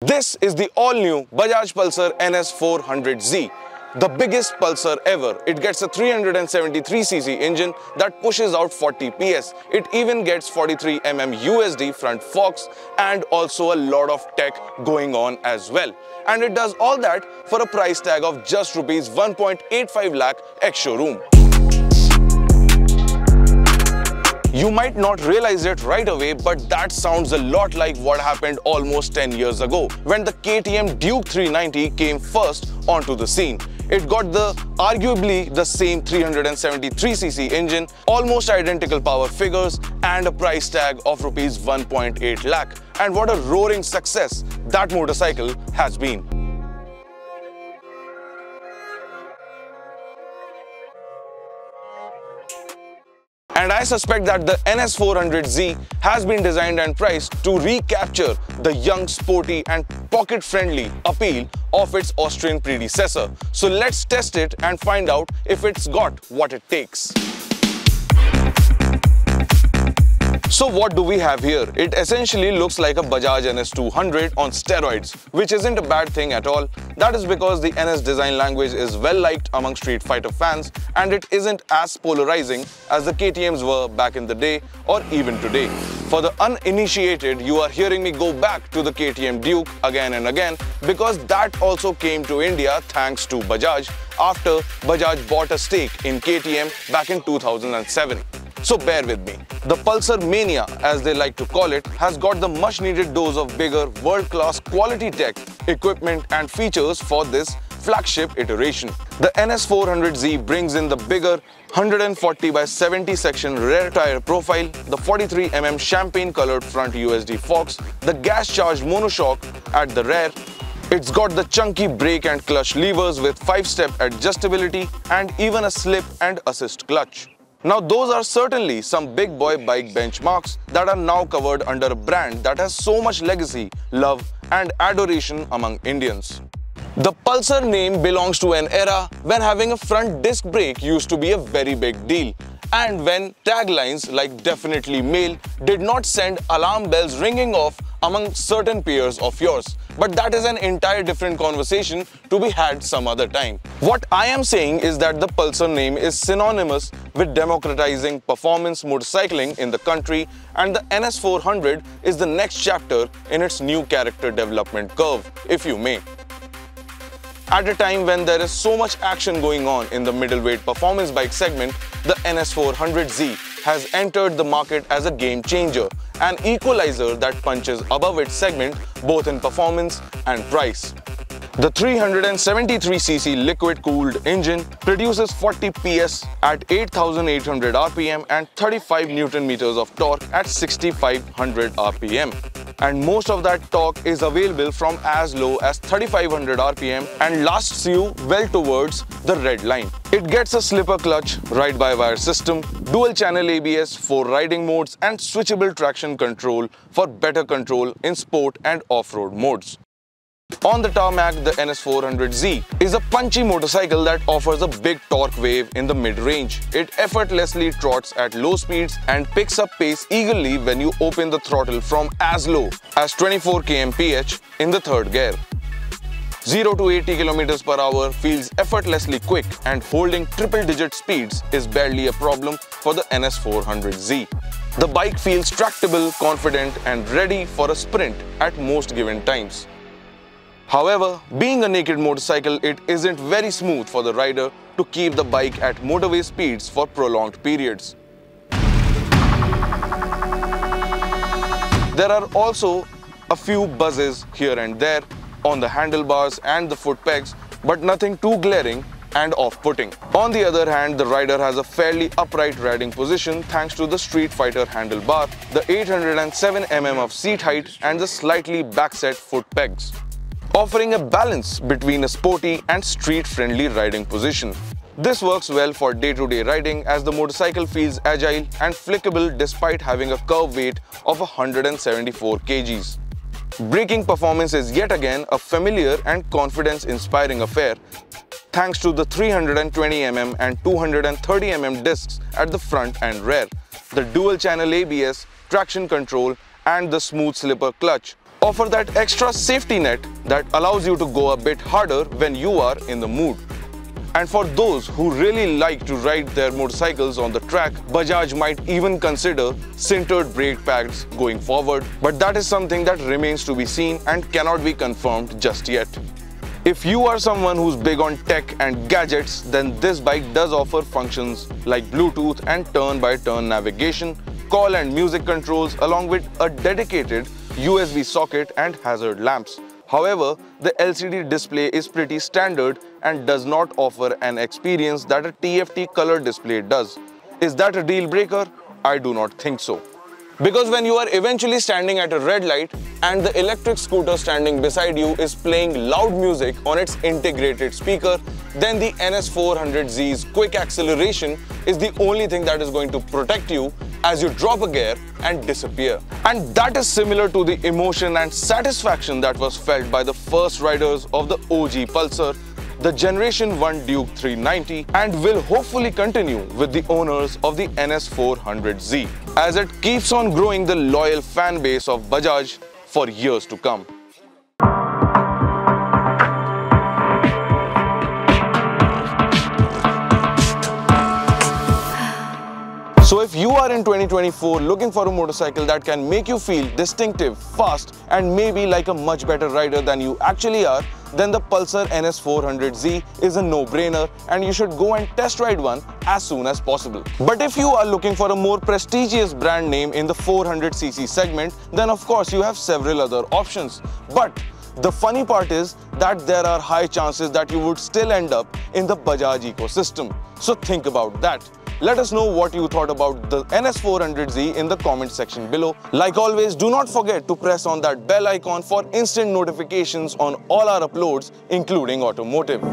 This is the all-new Bajaj Pulsar NS400 Z, the biggest Pulsar ever. It gets a 373cc engine that pushes out 40 PS. It even gets 43mm USD front forks and also a lot of tech going on as well. And it does all that for a price tag of just rupees 1.85 lakh ex-showroom. You might not realize it right away, but that sounds a lot like what happened almost 10 years ago when the KTM Duke 390 came first onto the scene. It got arguably the same 373cc engine, almost identical power figures and a price tag of rupees 1.8 lakh. And what a roaring success that motorcycle has been. And I suspect that the NS400 Z has been designed and priced to recapture the young, sporty and pocket-friendly appeal of its Austrian predecessor. So let's test it and find out if it's got what it takes. So what do we have here? It essentially looks like a Bajaj NS200 on steroids, which isn't a bad thing at all. That is because the NS design language is well liked among Street Fighter fans and it isn't as polarizing as the KTMs were back in the day or even today. For the uninitiated, you are hearing me go back to the KTM Duke again and again because that also came to India thanks to Bajaj after Bajaj bought a stake in KTM back in 2007. So bear with me. The Pulsar Mania, as they like to call it, has got the much needed dose of bigger, world-class quality tech, equipment and features for this flagship iteration. The NS400Z brings in the bigger 140/70 section rear tire profile, the 43mm champagne-colored front USD forks, the gas-charged monoshock at the rear. It's got the chunky brake and clutch levers with 5-step adjustability and even a slip and assist clutch. Now those are certainly some big boy bike benchmarks that are now covered under a brand that has so much legacy, love and adoration among Indians. The Pulsar name belongs to an era when having a front disc brake used to be a very big deal, and when taglines like "definitely male" did not send alarm bells ringing off among certain peers of yours. But that is an entire different conversation to be had some other time. What I am saying is that the Pulsar name is synonymous with democratizing performance motorcycling in the country, and the NS400 is the next chapter in its new character development curve, if you may. At a time when there is so much action going on in the middleweight performance bike segment, the NS400 Z has entered the market as a game changer, an equalizer that punches above its segment both in performance and price. The 373cc liquid-cooled engine produces 40 PS at 8,800 RPM and 35 Nm of torque at 6,500 RPM. And most of that torque is available from as low as 3,500 RPM and lasts you well towards the red line. It gets a slipper clutch, ride-by-wire system, dual-channel ABS for riding modes and switchable traction control for better control in sport and off-road modes. On the tarmac, the NS400 Z is a punchy motorcycle that offers a big torque wave in the mid-range. It effortlessly trots at low speeds and picks up pace eagerly when you open the throttle from as low as 24 kmph in the third gear. 0 to 80 km per hour feels effortlessly quick, and holding triple-digit speeds is barely a problem for the NS400 Z. The bike feels tractable, confident and ready for a sprint at most given times. However, being a naked motorcycle, it isn't very smooth for the rider to keep the bike at motorway speeds for prolonged periods. There are also a few buzzes here and there on the handlebars and the foot pegs, but nothing too glaring and off-putting. On the other hand, the rider has a fairly upright riding position thanks to the Street Fighter handlebar, the 807mm of seat height and the slightly backset foot pegs, offering a balance between a sporty and street-friendly riding position. This works well for day-to-day riding as the motorcycle feels agile and flickable despite having a curb weight of 174 kgs. Braking performance is yet again a familiar and confidence-inspiring affair thanks to the 320mm and 230mm discs at the front and rear, the dual-channel ABS, traction control and the smooth slipper clutch, offer that extra safety net that allows you to go a bit harder when you are in the mood. And for those who really like to ride their motorcycles on the track, Bajaj might even consider sintered brake pads going forward, but that is something that remains to be seen and cannot be confirmed just yet. If you are someone who's big on tech and gadgets, then this bike does offer functions like Bluetooth and turn-by-turn navigation, call and music controls, along with a dedicated USB socket and hazard lamps. However, the LCD display is pretty standard and does not offer an experience that a TFT color display does. Is that a deal breaker? I do not think so. Because when you are eventually standing at a red light and the electric scooter standing beside you is playing loud music on its integrated speaker, then the NS400 Z's quick acceleration is the only thing that is going to protect you as you drop a gear and disappear. And that is similar to the emotion and satisfaction that was felt by the first riders of the OG Pulsar, the Generation 1 Duke 390, and will hopefully continue with the owners of the NS400 Z, as it keeps on growing the loyal fan base of Bajaj for years to come. So if you are in 2024 looking for a motorcycle that can make you feel distinctive, fast, and maybe like a much better rider than you actually are, then the Pulsar NS400 Z is a no-brainer and you should go and test ride one as soon as possible. But if you are looking for a more prestigious brand name in the 400cc segment, then of course you have several other options. But the funny part is that there are high chances that you would still end up in the Bajaj ecosystem. So think about that. Let us know what you thought about the NS400Z in the comment section below. Like always, do not forget to press on that bell icon for instant notifications on all our uploads, including automotive.